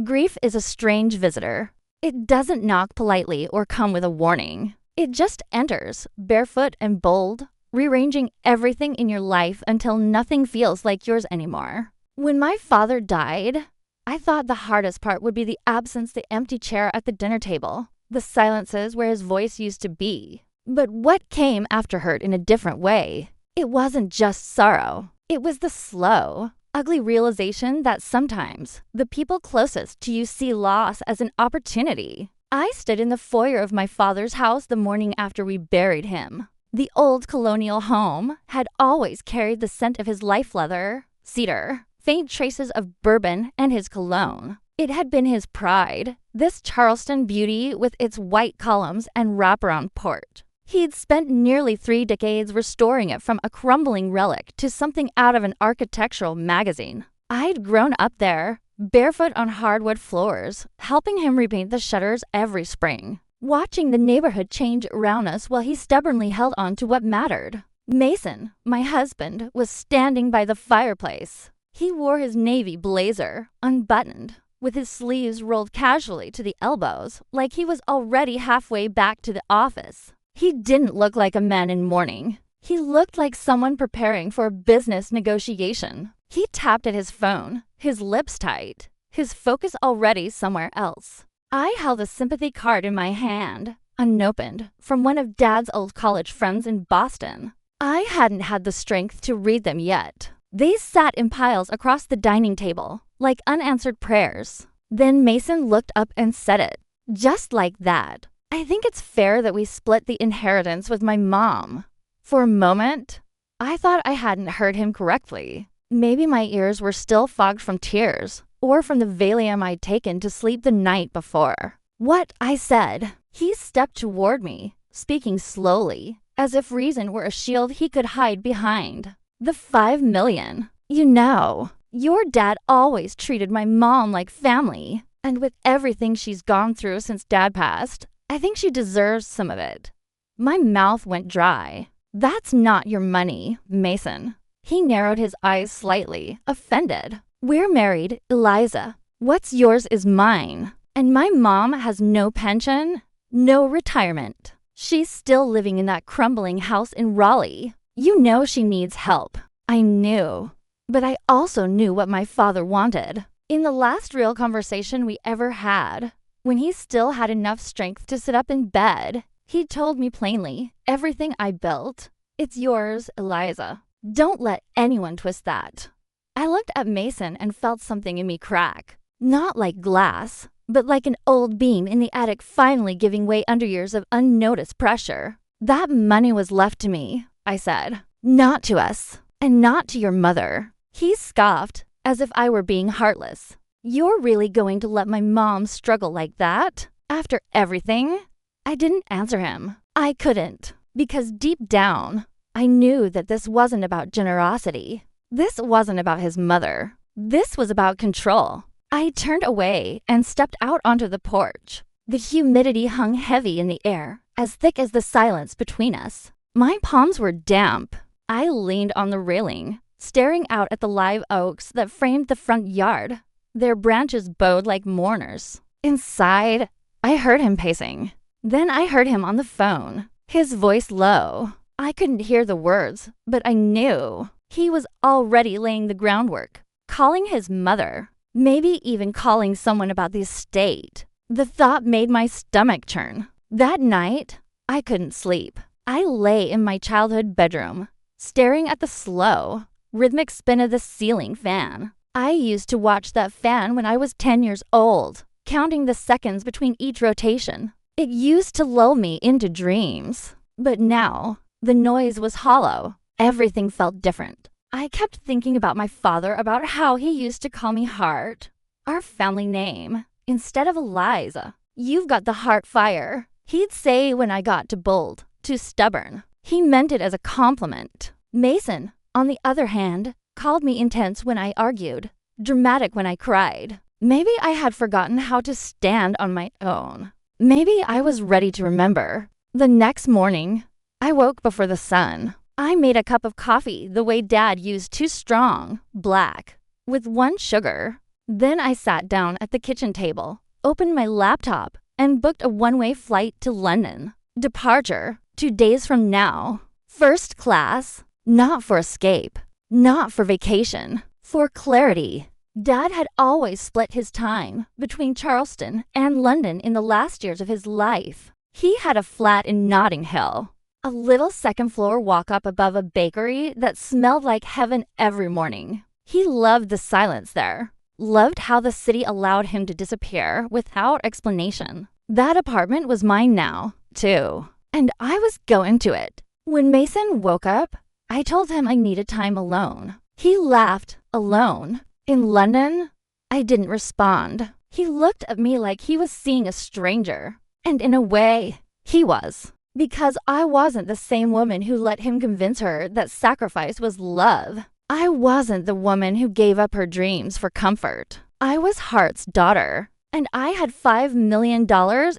Grief is a strange visitor. It doesn't knock politely or come with a warning. It just enters, barefoot and bold, rearranging everything in your life until nothing feels like yours anymore. When my father died, I thought the hardest part would be the absence, the empty chair at the dinner table, the silences where his voice used to be. But what came after hurt in a different way. It wasn't just sorrow. It was the slow, ugly realization that sometimes the people closest to you see loss as an opportunity. I stood in the foyer of my father's house the morning after we buried him. The old colonial home had always carried the scent of his life leather, cedar, faint traces of bourbon, and his cologne. It had been his pride, this Charleston beauty with its white columns and wraparound port. He'd spent nearly 3 decades restoring it from a crumbling relic to something out of an architectural magazine. I'd grown up there, barefoot on hardwood floors, helping him repaint the shutters every spring, watching the neighborhood change around us while he stubbornly held on to what mattered. Mason, my husband, was standing by the fireplace. He wore his navy blazer, unbuttoned, with his sleeves rolled casually to the elbows, like he was already halfway back to the office. He didn't look like a man in mourning. He looked like someone preparing for a business negotiation. He tapped at his phone, his lips tight, his focus already somewhere else. I held a sympathy card in my hand, unopened, from one of Dad's old college friends in Boston. I hadn't had the strength to read them yet. They sat in piles across the dining table, like unanswered prayers. Then Mason looked up and said it, just like that. I think it's fair that we split the inheritance with my mom. For a moment, I thought I hadn't heard him correctly. Maybe my ears were still fogged from tears, or from the Valium I'd taken to sleep the night before. What I said. He stepped toward me, speaking slowly, as if reason were a shield he could hide behind. The $5 million. You know, your dad always treated my mom like family, and with everything she's gone through since Dad passed, I think she deserves some of it. My mouth went dry. That's not your money, Mason. He narrowed his eyes slightly, offended. We're married, Eliza. What's yours is mine. And my mom has no pension, no retirement. She's still living in that crumbling house in Raleigh. You know she needs help. I knew. But I also knew what my father wanted. In the last real conversation we ever had, when he still had enough strength to sit up in bed, he told me plainly, everything I built, it's yours, Eliza. Don't let anyone twist that. I looked at Mason and felt something in me crack. Not like glass, but like an old beam in the attic finally giving way under years of unnoticed pressure. That money was left to me, I said. Not to us, and not to your mother. He scoffed, as if I were being heartless. You're really going to let my mom struggle like that? After everything? I didn't answer him. I couldn't, because deep down, I knew that this wasn't about generosity. This wasn't about his mother. This was about control. I turned away and stepped out onto the porch. The humidity hung heavy in the air, as thick as the silence between us. My palms were damp. I leaned on the railing, staring out at the live oaks that framed the front yard. Their branches bowed like mourners. Inside, I heard him pacing. Then I heard him on the phone, his voice low. I couldn't hear the words, but I knew. He was already laying the groundwork, calling his mother, maybe even calling someone about the estate. The thought made my stomach churn. That night, I couldn't sleep. I lay in my childhood bedroom, staring at the slow, rhythmic spin of the ceiling fan. I used to watch that fan when I was 10 years old, counting the seconds between each rotation. It used to lull me into dreams. But now, the noise was hollow. Everything felt different. I kept thinking about my father, about how he used to call me Heart, our family name, instead of Eliza. You've got the heart fire, he'd say when I got too bold, too stubborn. He meant it as a compliment. Mason, on the other hand, called me intense when I argued, dramatic when I cried. Maybe I had forgotten how to stand on my own. Maybe I was ready to remember. The next morning, I woke before the sun. I made a cup of coffee the way Dad used, too strong, black, with 1 sugar. Then I sat down at the kitchen table, opened my laptop, and booked a one-way flight to London. Departure 2 days from now. First class. Not for escape. Not for vacation. For clarity. Dad had always split his time between Charleston and London in the last years of his life. He had a flat in Notting Hill, a little second-floor walk-up above a bakery that smelled like heaven every morning. He loved the silence there, loved how the city allowed him to disappear without explanation. That apartment was mine now, too, and I was going to it. When Mason woke up, I told him I needed time alone. He laughed. Alone? In London? I didn't respond. He looked at me like he was seeing a stranger. And in a way, he was. Because I wasn't the same woman who let him convince her that sacrifice was love. I wasn't the woman who gave up her dreams for comfort. I was Hart's daughter. And I had $5 million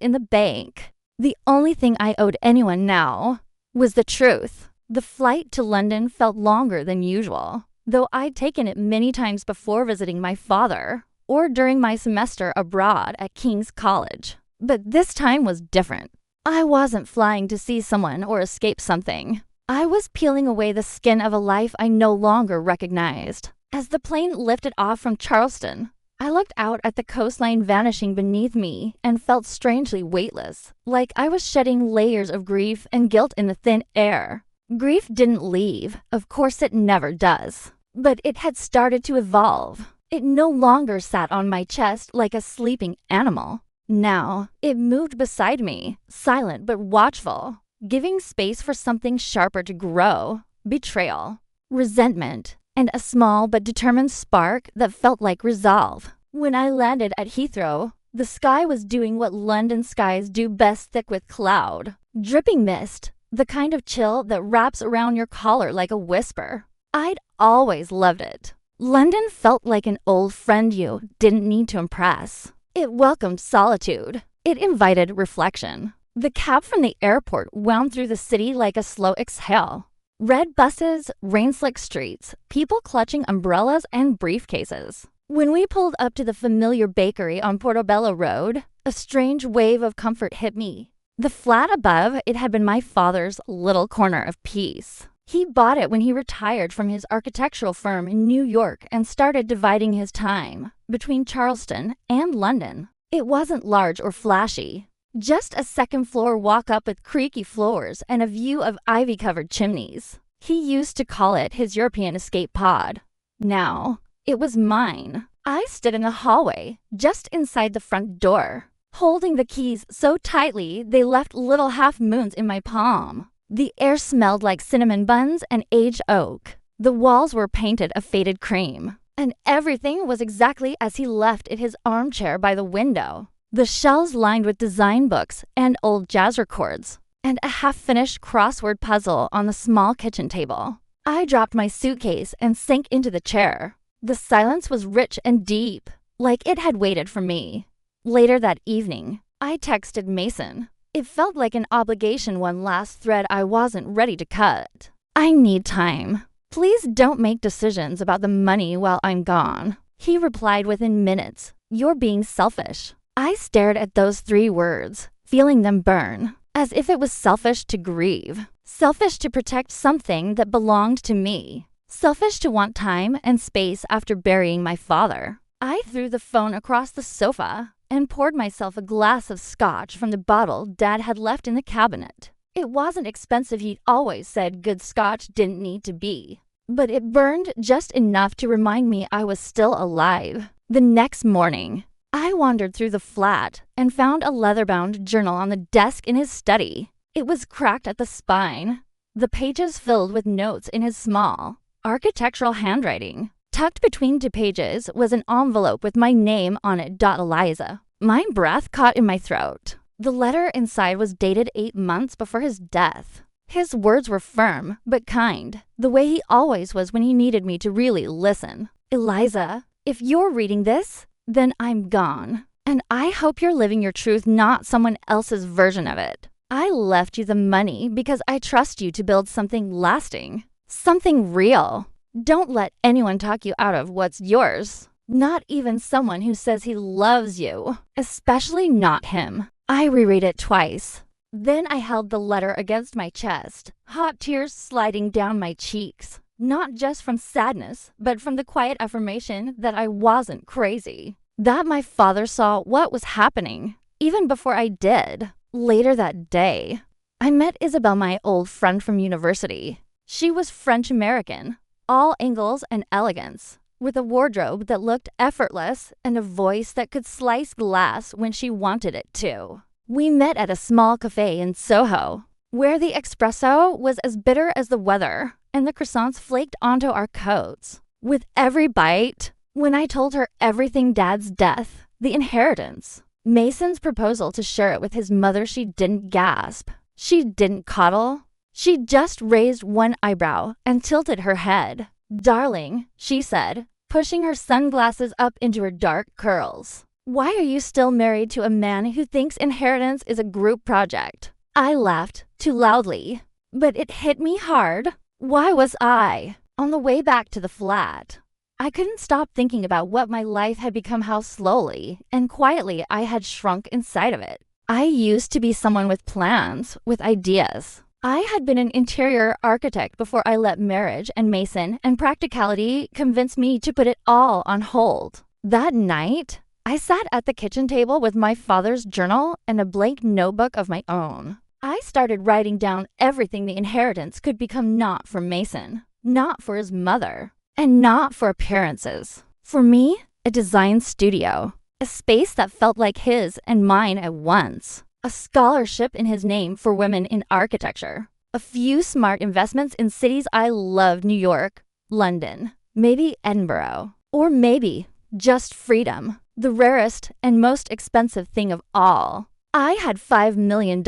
in the bank. The only thing I owed anyone now was the truth. The flight to London felt longer than usual, though I'd taken it many times before visiting my father or during my semester abroad at King's College. But this time was different. I wasn't flying to see someone or escape something. I was peeling away the skin of a life I no longer recognized. As the plane lifted off from Charleston, I looked out at the coastline vanishing beneath me and felt strangely weightless, like I was shedding layers of grief and guilt in the thin air. Grief didn't leave. Of course it never does. But it had started to evolve. It no longer sat on my chest like a sleeping animal. Now, it moved beside me, silent but watchful, giving space for something sharper to grow. Betrayal, resentment, and a small but determined spark that felt like resolve. When I landed at Heathrow, the sky was doing what London skies do best, thick with cloud. Dripping mist, the kind of chill that wraps around your collar like a whisper. I'd always loved it. London felt like an old friend you didn't need to impress. It welcomed solitude. It invited reflection. The cab from the airport wound through the city like a slow exhale. Red buses, rain-slicked streets, people clutching umbrellas and briefcases. When we pulled up to the familiar bakery on Portobello Road, a strange wave of comfort hit me. The flat above, it had been my father's little corner of peace. He bought it when he retired from his architectural firm in New York and started dividing his time between Charleston and London. It wasn't large or flashy, just a second-floor walk-up with creaky floors and a view of ivy-covered chimneys. He used to call it his European escape pod. Now, it was mine. I stood in the hallway, just inside the front door, holding the keys so tightly they left little half-moons in my palm. The air smelled like cinnamon buns and aged oak. The walls were painted a faded cream, and everything was exactly as he left it, his armchair by the window. The shelves lined with design books and old jazz records, and a half-finished crossword puzzle on the small kitchen table. I dropped my suitcase and sank into the chair. The silence was rich and deep, like it had waited for me. Later that evening, I texted Mason. It felt like an obligation, one last thread I wasn't ready to cut. I need time. Please don't make decisions about the money while I'm gone. He replied within minutes. You're being selfish. I stared at those 3 words, feeling them burn, as if it was selfish to grieve. Selfish to protect something that belonged to me. Selfish to want time and space after burying my father. I threw the phone across the sofa and poured myself a glass of scotch from the bottle Dad had left in the cabinet. It wasn't expensive. He'd always said good scotch didn't need to be. But it burned just enough to remind me I was still alive. The next morning, I wandered through the flat and found a leather-bound journal on the desk in his study. It was cracked at the spine, the pages filled with notes in his small, architectural handwriting. Tucked between 2 pages was an envelope with my name on it. Eliza. My breath caught in my throat. The letter inside was dated 8 months before his death. His words were firm, but kind, the way he always was when he needed me to really listen. Eliza, if you're reading this, then I'm gone. And I hope you're living your truth, not someone else's version of it. I left you the money because I trust you to build something lasting, something real. Don't let anyone talk you out of what's yours. Not even someone who says he loves you, especially not him. I reread it twice. Then I held the letter against my chest, hot tears sliding down my cheeks. Not just from sadness, but from the quiet affirmation that I wasn't crazy. That my father saw what was happening, even before I did. Later that day, I met Isabel, my old friend from university. She was French-American, all angles and elegance, with a wardrobe that looked effortless and a voice that could slice glass when she wanted it to. We met at a small cafe in Soho, where the espresso was as bitter as the weather, and the croissants flaked onto our coats. With every bite, when I told her everything Dad's death, the inheritance, Mason's proposal to share it with his mother, she didn't gasp. She didn't coddle. She just raised one eyebrow and tilted her head. "Darling," she said, pushing her sunglasses up into her dark curls. "Why are you still married to a man who thinks inheritance is a group project?" I laughed too loudly, but it hit me hard. Why was I? On the way back to the flat, I couldn't stop thinking about what my life had become, how slowly and quietly I had shrunk inside of it. I used to be someone with plans, with ideas. I had been an interior architect before I let marriage and Mason and practicality convince me to put it all on hold. That night, I sat at the kitchen table with my father's journal and a blank notebook of my own. I started writing down everything the inheritance could become, not for Mason, not for his mother, and not for appearances. For me, a design studio, a space that felt like his and mine at once, a scholarship in his name for women in architecture, a few smart investments in cities I loved: New York, London, maybe Edinburgh, or maybe just freedom, the rarest and most expensive thing of all. I had $5 million,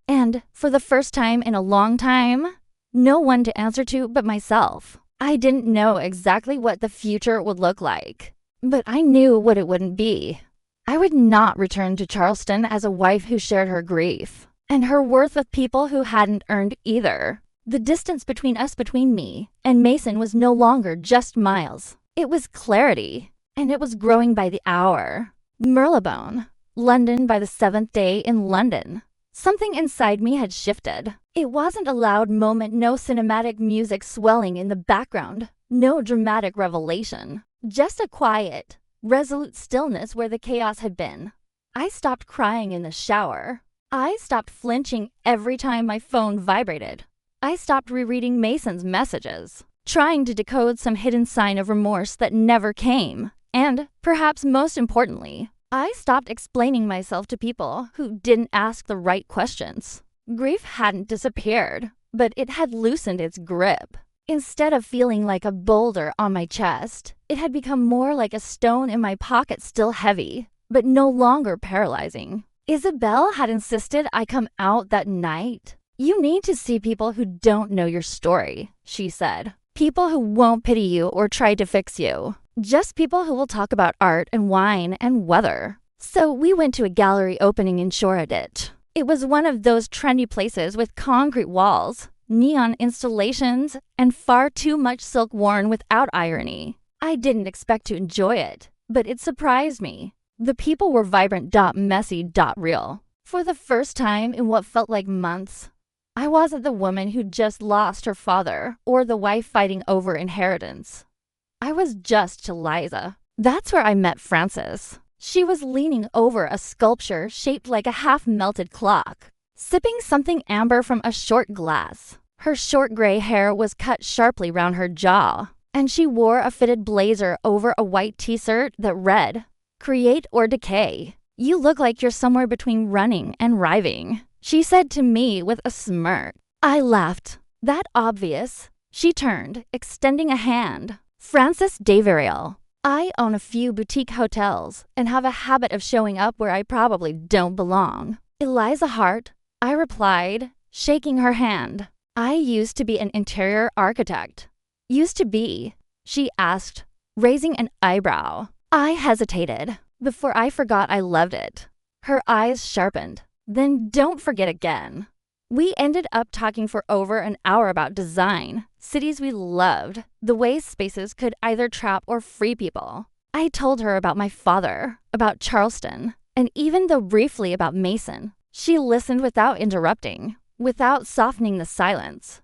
and for the first time in a long time, no one to answer to but myself. I didn't know exactly what the future would look like, but I knew what it wouldn't be. I would not return to Charleston as a wife who shared her grief and her worth with people who hadn't earned either. The distance between us, between me and Mason, was no longer just miles. It was clarity, and it was growing by the hour. Marylebone, London by the 7th day in London. Something inside me had shifted. It wasn't a loud moment, no cinematic music swelling in the background, no dramatic revelation. Just a quiet, resolute stillness where the chaos had been. I stopped crying in the shower. I stopped flinching every time my phone vibrated. I stopped rereading Mason's messages, trying to decode some hidden sign of remorse that never came. And, perhaps most importantly, I stopped explaining myself to people who didn't ask the right questions. Grief hadn't disappeared, but it had loosened its grip. Instead of feeling like a boulder on my chest, it had become more like a stone in my pocket, still heavy, but no longer paralyzing. Isabel had insisted I come out that night. "You need to see people who don't know your story," she said. "People who won't pity you or try to fix you. Just people who will talk about art and wine and weather." So we went to a gallery opening in Shoreditch. It was one of those trendy places with concrete walls, neon installations, and far too much silk worn without irony. I didn't expect to enjoy it, but it surprised me. The people were vibrant, messy, real. For the first time in what felt like months, I wasn't the woman who just lost her father or the wife fighting over inheritance. I was just to Liza. That's where I met Frances. She was leaning over a sculpture shaped like a half-melted clock, sipping something amber from a short glass. Her short gray hair was cut sharply round her jaw, and she wore a fitted blazer over a white t-shirt that read, "Create or Decay. You look like you're somewhere between running and riving," she said to me with a smirk. I laughed. That obvious? She turned, extending a hand. "Frances Daveriel. I own a few boutique hotels and have a habit of showing up where I probably don't belong." "Eliza Hart," I replied, shaking her hand. "I used to be an interior architect." "Used to be?" she asked, raising an eyebrow. I hesitated. Before I forgot I loved it. Her eyes sharpened. "Then don't forget again." We ended up talking for over an hour about design, cities we loved, the ways spaces could either trap or free people. I told her about my father, about Charleston, and even though briefly about Mason. She listened without interrupting, without softening the silence.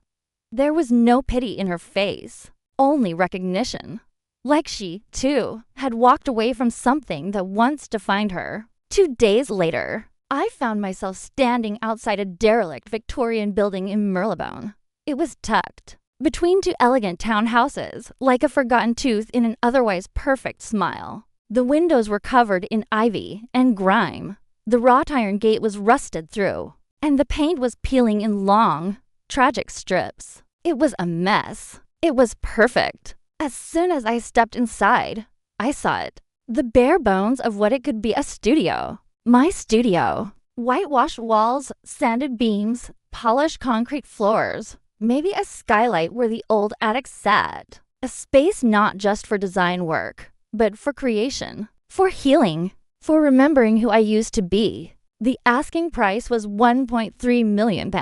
There was no pity in her face, only recognition. Like she, too, had walked away from something that once defined her. 2 days later, I found myself standing outside a derelict Victorian building in Marylebone. It was tucked between 2 elegant townhouses, like a forgotten tooth in an otherwise perfect smile. The windows were covered in ivy and grime. The wrought iron gate was rusted through, and the paint was peeling in long, tragic strips. It was a mess. It was perfect. As soon as I stepped inside, I saw it. The bare bones of what it could be: a studio. My studio. Whitewashed walls, sanded beams, polished concrete floors. Maybe a skylight where the old attic sat. A space not just for design work, but for creation, for healing, for remembering who I used to be. The asking price was £1.3 million.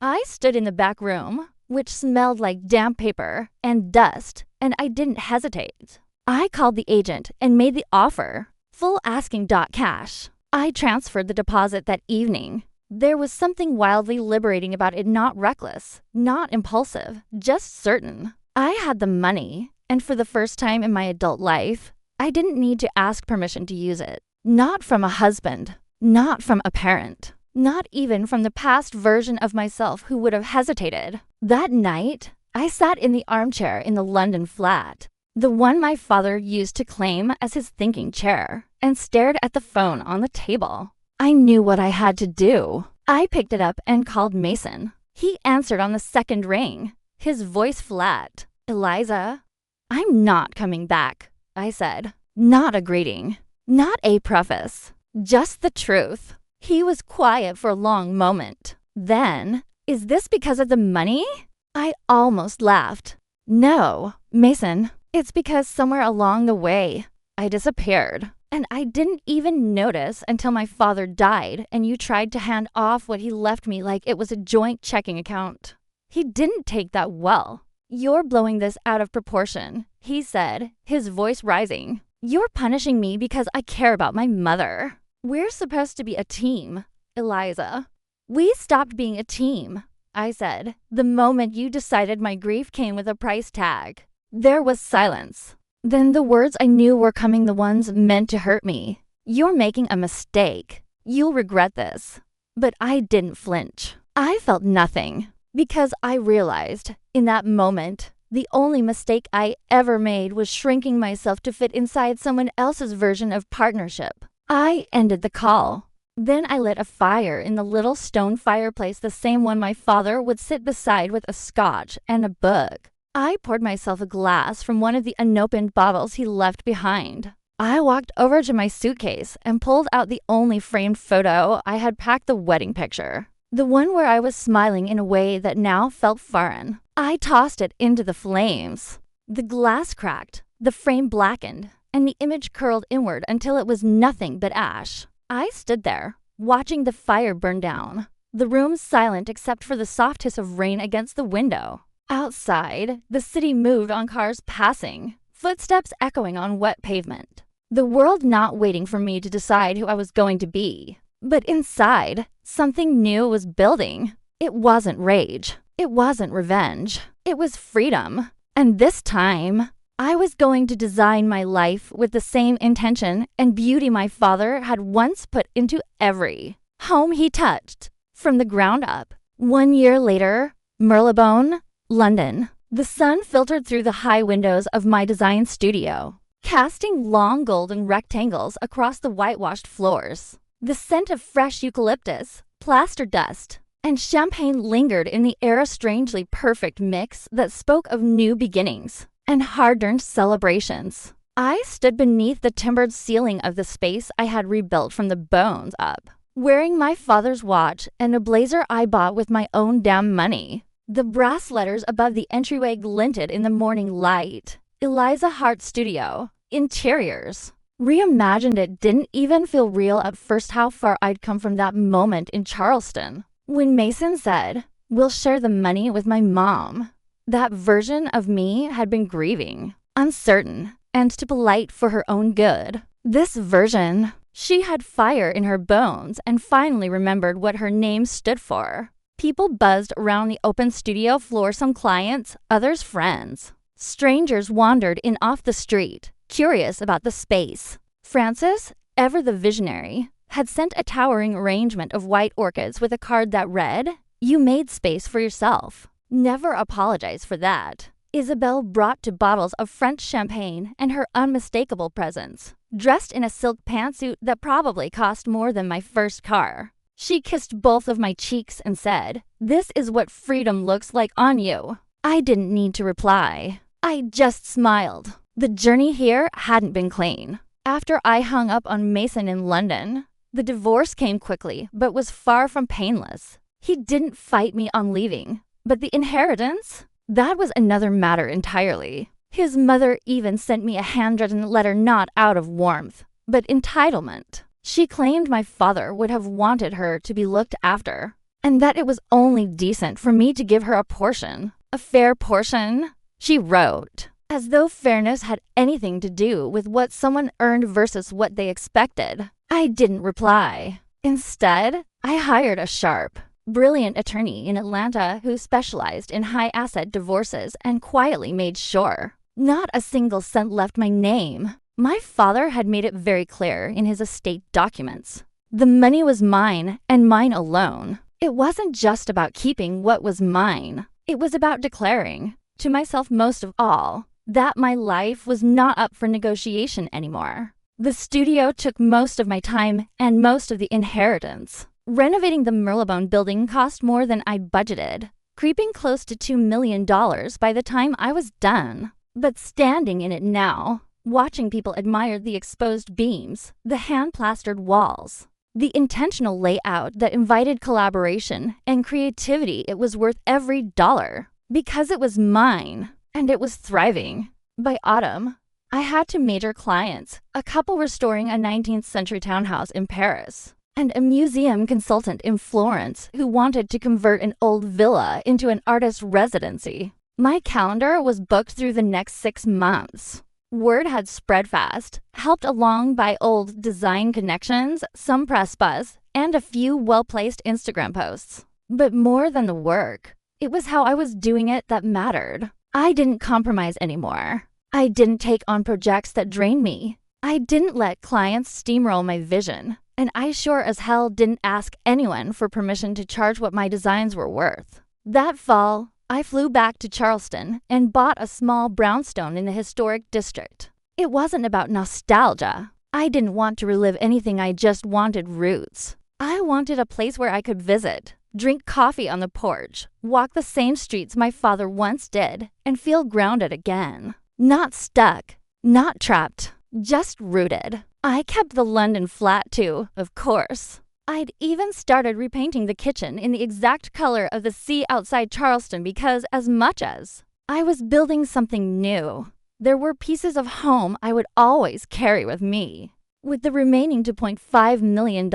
I stood in the back room, which smelled like damp paper and dust, and I didn't hesitate. I called the agent and made the offer. Full asking cash. I transferred the deposit that evening. There was something wildly liberating about it, not reckless, not impulsive, just certain. I had the money, and for the first time in my adult life, I didn't need to ask permission to use it. Not from a husband, not from a parent, not even from the past version of myself who would have hesitated. That night, I sat in the armchair in the London flat, the one my father used to claim as his thinking chair, and stared at the phone on the table. I knew what I had to do. I picked it up and called Mason. He answered on the second ring, his voice flat. "Eliza, I'm not coming back," I said. Not a greeting, not a preface, just the truth. He was quiet for a long moment. Then, "Is this because of the money?" I almost laughed. "No, Mason, it's because somewhere along the way, I disappeared. And I didn't even notice until my father died and you tried to hand off what he left me like it was a joint checking account. He didn't take that well. You're blowing this out of proportion," he said, his voice rising. "You're punishing me because I care about my mother. We're supposed to be a team, Eliza." "We stopped being a team," I said, "the moment you decided my grief came with a price tag." There was silence. Then the words I knew were coming, the ones meant to hurt me. "You're making a mistake. You'll regret this." But I didn't flinch. I felt nothing, because I realized, in that moment, the only mistake I ever made was shrinking myself to fit inside someone else's version of partnership. I ended the call. Then I lit a fire in the little stone fireplace, the same one my father would sit beside with a scotch and a book. I poured myself a glass from one of the unopened bottles he left behind. I walked over to my suitcase and pulled out the only framed photo I had packed, the wedding picture. The one where I was smiling in a way that now felt foreign. I tossed it into the flames. The glass cracked, the frame blackened, and the image curled inward until it was nothing but ash. I stood there, watching the fire burn down. The room silent except for the soft hiss of rain against the window. Outside, the city moved on cars passing, footsteps echoing on wet pavement. The world not waiting for me to decide who I was going to be. But inside, something new was building. It wasn't rage. It wasn't revenge. It was freedom. And this time, I was going to design my life with the same intention and beauty my father had once put into every home he touched, from the ground up. 1 year later, Marylebone, London. The sun filtered through the high windows of my design studio, casting long golden rectangles across the whitewashed floors. The scent of fresh eucalyptus, plaster dust, and champagne lingered in the air, a strangely perfect mix that spoke of new beginnings and hard-earned celebrations. I stood beneath the timbered ceiling of the space I had rebuilt from the bones up, wearing my father's watch and a blazer I bought with my own damn money. The brass letters above the entryway glinted in the morning light. Eliza Hart Studio. Interiors. Reimagined. It didn't even feel real at first how far I'd come from that moment in Charleston. When Mason said, "We'll share the money with my mom," that version of me had been grieving, uncertain, and to polite for her own good. This version, she had fire in her bones and finally remembered what her name stood for. People buzzed around the open studio floor, some clients, others friends. Strangers wandered in off the street, curious about the space. Frances, ever the visionary, had sent a towering arrangement of white orchids with a card that read, "You made space for yourself. Never apologize for that." Isabel brought 2 bottles of French champagne and her unmistakable presence, dressed in a silk pantsuit that probably cost more than my first car. She kissed both of my cheeks and said, "This is what freedom looks like on you." I didn't need to reply. I just smiled. The journey here hadn't been clean. After I hung up on Mason in London, the divorce came quickly but was far from painless. He didn't fight me on leaving, but the inheritance? That was another matter entirely. His mother even sent me a handwritten letter not out of warmth, but entitlement. She claimed my father would have wanted her to be looked after, and that it was only decent for me to give her a portion. A fair portion, she wrote, as though fairness had anything to do with what someone earned versus what they expected. I didn't reply. Instead, I hired a sharp, brilliant attorney in Atlanta who specialized in high-asset divorces and quietly made sure not a single cent left my name. My father had made it very clear in his estate documents. The money was mine and mine alone. It wasn't just about keeping what was mine. It was about declaring, to myself most of all, that my life was not up for negotiation anymore. The studio took most of my time and most of the inheritance. Renovating the Merlebone building cost more than I'd budgeted, creeping close to $2 million by the time I was done. But standing in it now, watching people admire the exposed beams, the hand-plastered walls, the intentional layout that invited collaboration and creativity, it was worth every dollar. Because it was mine, and it was thriving. By autumn, I had 2 major clients, a couple restoring a 19th century townhouse in Paris, and a museum consultant in Florence who wanted to convert an old villa into an artist's residency. My calendar was booked through the next 6 months. Word had spread fast, helped along by old design connections, some press buzz, and a few well-placed Instagram posts. But more than the work, it was how I was doing it that mattered. I didn't compromise anymore. I didn't take on projects that drained me. I didn't let clients steamroll my vision. And I sure as hell didn't ask anyone for permission to charge what my designs were worth. That fall, I flew back to Charleston and bought a small brownstone in the historic district. It wasn't about nostalgia. I didn't want to relive anything, I just wanted roots. I wanted a place where I could visit, drink coffee on the porch, walk the same streets my father once did, and feel grounded again. Not stuck, not trapped, just rooted. I kept the London flat too, of course. I'd even started repainting the kitchen in the exact color of the sea outside Charleston because as much as I was building something new, there were pieces of home I would always carry with me. With the remaining $2.5 million,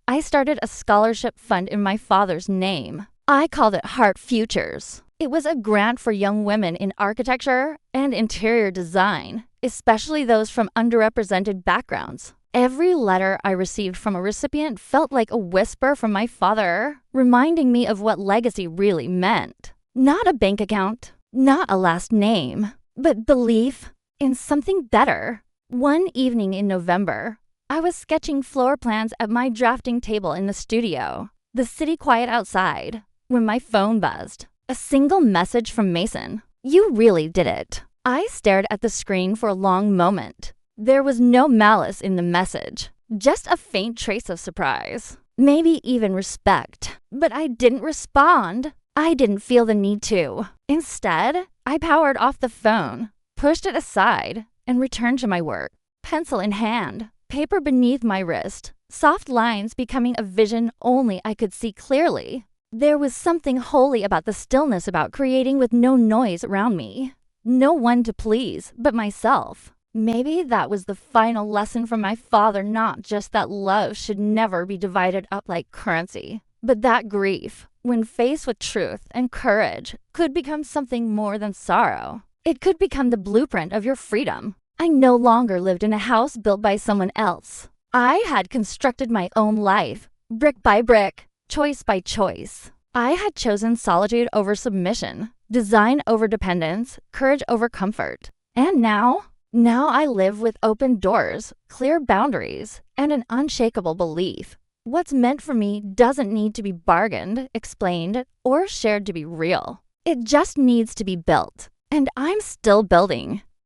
I started a scholarship fund in my father's name. I called it Heart Futures. It was a grant for young women in architecture and interior design, especially those from underrepresented backgrounds. Every letter I received from a recipient felt like a whisper from my father, reminding me of what legacy really meant. Not a bank account, not a last name, but belief in something better. One evening in November, I was sketching floor plans at my drafting table in the studio, the city quiet outside, when my phone buzzed. A single message from Mason. "You really did it." I stared at the screen for a long moment. There was no malice in the message, just a faint trace of surprise, maybe even respect. But I didn't respond. I didn't feel the need to. Instead, I powered off the phone, pushed it aside, and returned to my work, pencil in hand, paper beneath my wrist, soft lines becoming a vision only I could see clearly. There was something holy about the stillness, about creating with no noise around me. No one to please but myself. Maybe that was the final lesson from my father, not just that love should never be divided up like currency, but that grief, when faced with truth and courage, could become something more than sorrow. It could become the blueprint of your freedom. I no longer lived in a house built by someone else. I had constructed my own life, brick by brick, choice by choice. I had chosen solitude over submission, design over dependence, courage over comfort. And now I live with open doors, clear boundaries, and an unshakable belief. What's meant for me doesn't need to be bargained, explained, or shared to be real. It just needs to be built. And I'm still building.